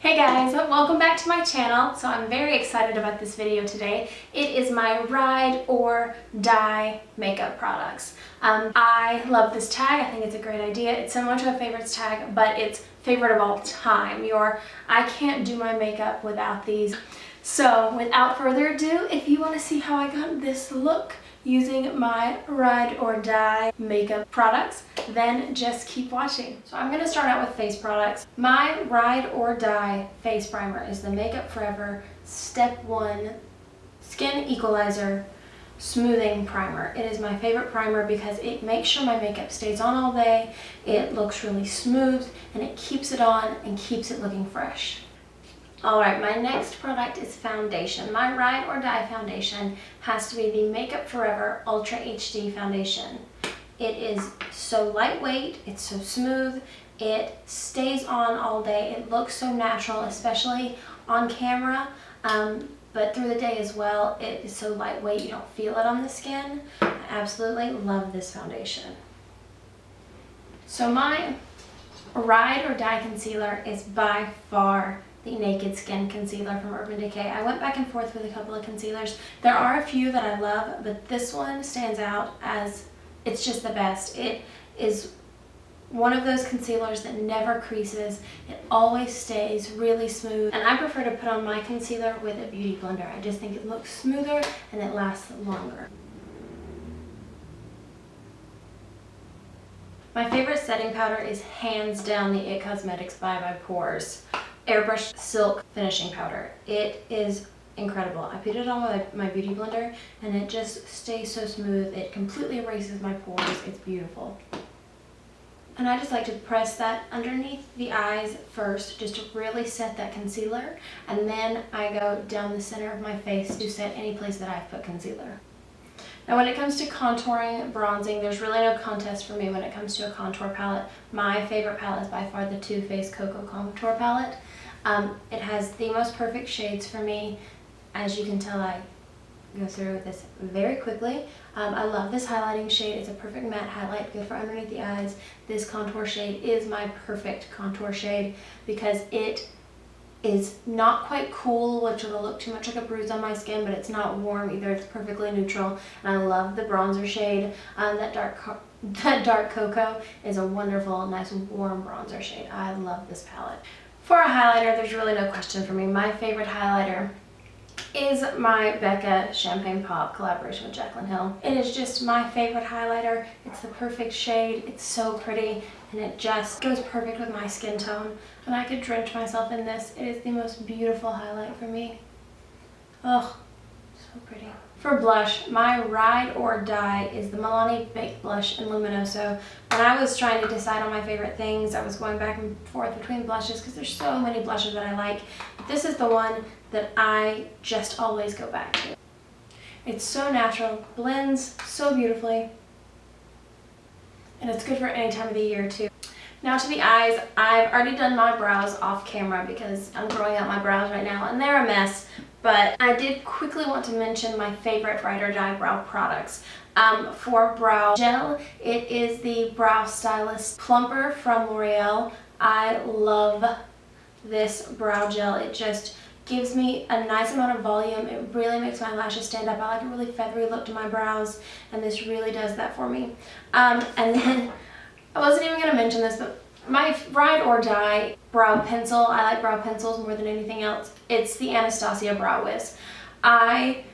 Hey guys, welcome back to my channel. So I'm very excited about this video today. It is my ride or die makeup products. I love this tag. I think it's a great idea. It's similar to a favorites tag, but it's favorite of all time. I can't do my makeup without these. So without further ado, if you want to see how I got this look using my ride or die makeup products, then just keep watching. So I'm going to start out with face products. My ride or die face primer is the Makeup Forever Step 1 Skin Equalizer Smoothing Primer. It is my favorite primer because it makes sure my makeup stays on all day, it looks really smooth, and it keeps it on and keeps it looking fresh. Alright, my next product is foundation. My ride or die foundation has to be the Makeup Forever Ultra HD Foundation. It is so lightweight, it's so smooth, it stays on all day, it looks so natural, especially on camera, but through the day as well. It is so lightweight, you don't feel it on the skin. I absolutely love this foundation. So my ride or die concealer is by far the Naked Skin Concealer from Urban Decay. I went back and forth with a couple of concealers. There are a few that I love, but this one stands out as it's just the best. It is one of those concealers that never creases. It always stays really smooth, and I prefer to put on my concealer with a beauty blender. I just think it looks smoother and it lasts longer. My favorite setting powder is hands down the IT Cosmetics by Pores Airbrush Silk Finishing Powder. It is incredible. I put it on with my beauty blender and it just stays so smooth. It completely erases my pores. It's beautiful. And I just like to press that underneath the eyes first, just to really set that concealer, and then I go down the center of my face to set any place that I've put concealer. Now when it comes to contouring, bronzing, there's really no contest for me when it comes to a contour palette. My favorite palette is by far the Too Faced Cocoa Contour Palette. It has the most perfect shades for me. As you can tell, I go through this very quickly. I love this highlighting shade. It's a perfect matte highlight, good for underneath the eyes. This contour shade is my perfect contour shade because it is not quite cool, which will look too much like a bruise on my skin, but it's not warm either. It's perfectly neutral, and I love the bronzer shade. That dark cocoa is a wonderful, nice, warm bronzer shade. I love this palette. For a highlighter, there's really no question for me. My favorite highlighter is my Becca Champagne Pop collaboration with Jaclyn Hill. It is just my favorite highlighter. It's the perfect shade. It's so pretty, and it just goes perfect with my skin tone. And I could drench myself in this. It is the most beautiful highlight for me. Oh, so pretty. For blush, my ride or die is the Milani Baked Blush in Luminoso. When I was trying to decide on my favorite things, I was going back and forth between blushes because there's so many blushes that I like. This is the one that I just always go back to. It's so natural, blends so beautifully, and it's good for any time of the year too. Now to the eyes, I've already done my brows off camera because I'm growing out my brows right now and they're a mess, but I did quickly want to mention my favorite ride or die brow products. For brow gel, it is the Brow Stylist Plumper from Loreal. I love this brow gel. It just gives me a nice amount of volume. It really makes my lashes stand up. I like a really feathery look to my brows, and this really does that for me. And then, I wasn't even going to mention this, but my ride or die brow pencil, I like brow pencils more than anything else. It's the Anastasia Brow Wiz. I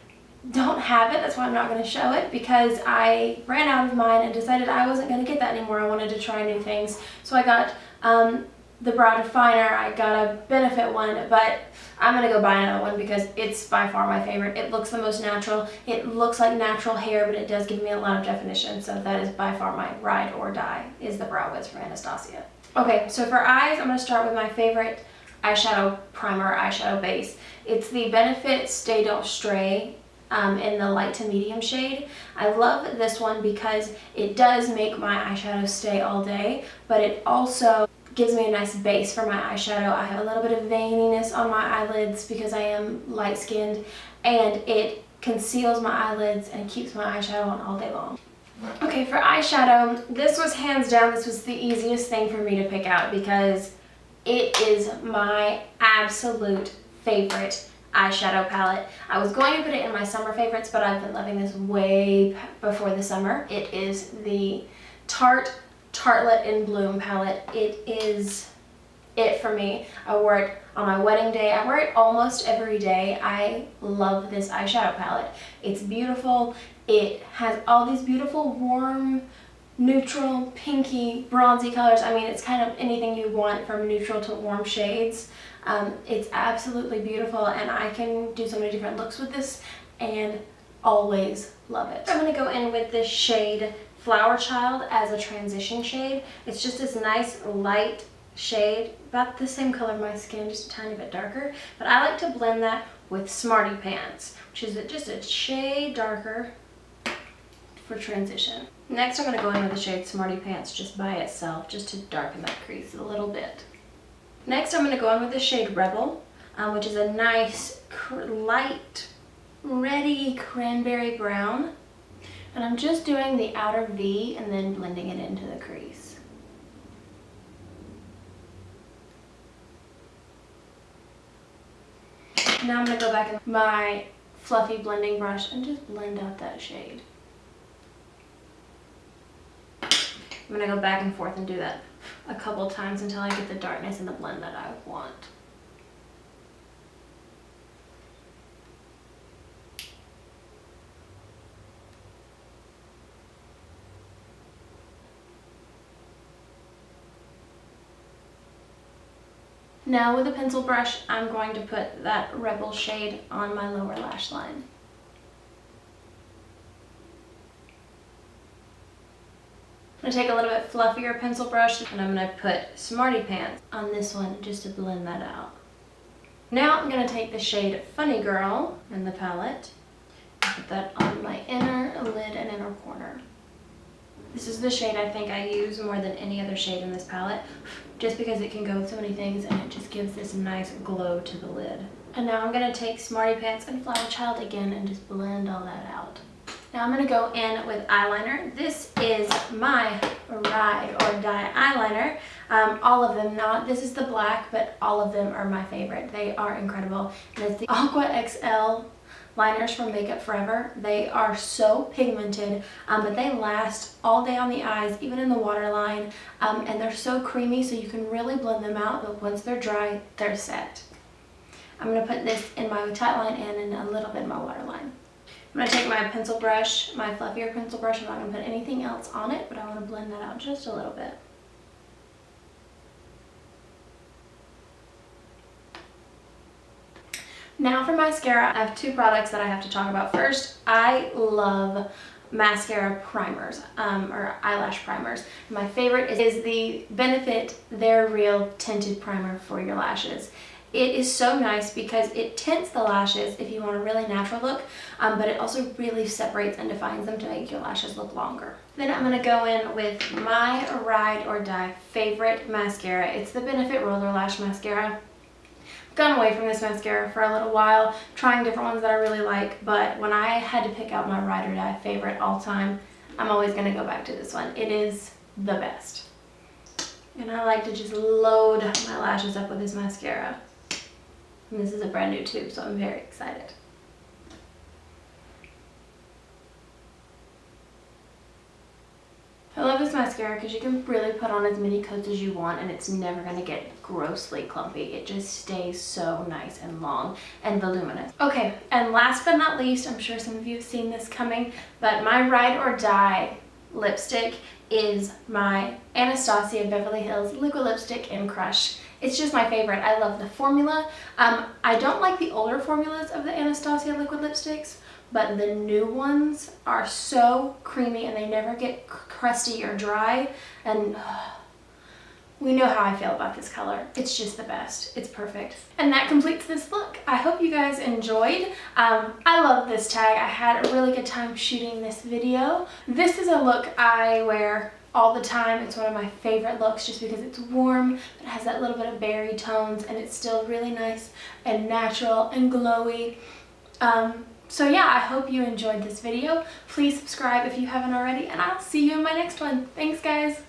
don't have it, that's why I'm not going to show it, because I ran out of mine and decided I wasn't going to get that anymore. I wanted to try new things. So I got the brow definer, I got a Benefit one, but I'm going to go buy another one because it's by far my favorite. It looks the most natural. It looks like natural hair, but it does give me a lot of definition, so that is by far my ride or die, is the Brow Wiz from Anastasia. Okay, so for eyes, I'm going to start with my favorite eyeshadow primer, eyeshadow base. It's the Benefit Stay Don't Stray in the light to medium shade. I love this one because it does make my eyeshadow stay all day, but it also gives me a nice base for my eyeshadow. I have a little bit of veininess on my eyelids because I am light skinned, and it conceals my eyelids and keeps my eyeshadow on all day long. Okay, for eyeshadow, this was hands down, this was the easiest thing for me to pick out because It is my absolute favorite eyeshadow palette. I was going to put it in my summer favorites, but I've been loving this way before the summer. It is the Tarte Tartelette in Bloom palette. It is it for me. I wore it on my wedding day. I wear it almost every day. I love this eyeshadow palette. It's beautiful. It has all these beautiful warm, neutral, pinky, bronzy colors. I mean, it's kind of anything you want from neutral to warm shades. It's absolutely beautiful, and I can do so many different looks with this and always love it. I'm going to go in with this shade Flower Child as a transition shade. It's just this nice light shade, about the same color of my skin, just a tiny bit darker. But I like to blend that with Smarty Pants, which is just a shade darker for transition. Next, I'm going to go in with the shade Smarty Pants just by itself, just to darken that crease a little bit. Next, I'm going to go in with the shade Rebel, which is a nice light reddy cranberry brown. And I'm just doing the outer V and then blending it into the crease. Now I'm going to go back in my fluffy blending brush and just blend out that shade. I'm going to go back and forth and do that a couple times until I get the darkness in the blend that I want. Now with a pencil brush, I'm going to put that Rebel shade on my lower lash line. I'm going to take a little bit fluffier pencil brush and I'm going to put Smarty Pants on this one just to blend that out. Now I'm going to take the shade Funny Girl in the palette and put that on my inner lid and inner corner. This is the shade I think I use more than any other shade in this palette, just because it can go with so many things and it just gives this nice glow to the lid. And now I'm going to take Smarty Pants and Flower Child again and just blend all that out. Now I'm going to go in with eyeliner. This is my ride or die eyeliner. All of them, this is the black, but all of them are my favorite. They are incredible. And it's the Aqua XL liners from Makeup Forever. They are so pigmented, but they last all day on the eyes, even in the waterline, and they're so creamy, so you can really blend them out, but once they're dry, they're set. I'm going to put this in my tight line and in a little bit in my waterline. I'm going to take my pencil brush, my fluffier pencil brush. I'm not going to put anything else on it, but I want to blend that out just a little bit. Now for mascara, I have two products that I have to talk about. First, I love mascara primers, or eyelash primers. My favorite is the Benefit They're Real Tinted Primer for your lashes. It is so nice because it tints the lashes if you want a really natural look, but it also really separates and defines them to make your lashes look longer. Then I'm going to go in with my ride or die favorite mascara. It's the Benefit Roller Lash Mascara. I've gone away from this mascara for a little while, trying different ones that I really like, but when I had to pick out my ride or die favorite all time, I'm always going to go back to this one. It is the best. And I like to just load my lashes up with this mascara. And this is a brand new tube, so I'm very excited. I love this mascara because you can really put on as many coats as you want and it's never going to get grossly clumpy. It just stays so nice and long and voluminous. Okay, and last but not least, I'm sure some of you have seen this coming, but my ride or die lipstick is my Anastasia Beverly Hills liquid lipstick in Crush. It's just my favorite. I love the formula. I don't like the older formulas of the Anastasia liquid lipsticks, but the new ones are so creamy and they never get crusty or dry, and we know how I feel about this color. It's just the best. It's perfect. And that completes this look. I hope you guys enjoyed. I love this tag. I had a really good time shooting this video. This is a look I wear all the time. It's one of my favorite looks just because it's warm, it has that little bit of berry tones, and it's still really nice and natural and glowy. So yeah, I hope you enjoyed this video. Please subscribe if you haven't already, and I'll see you in my next one. Thanks, guys.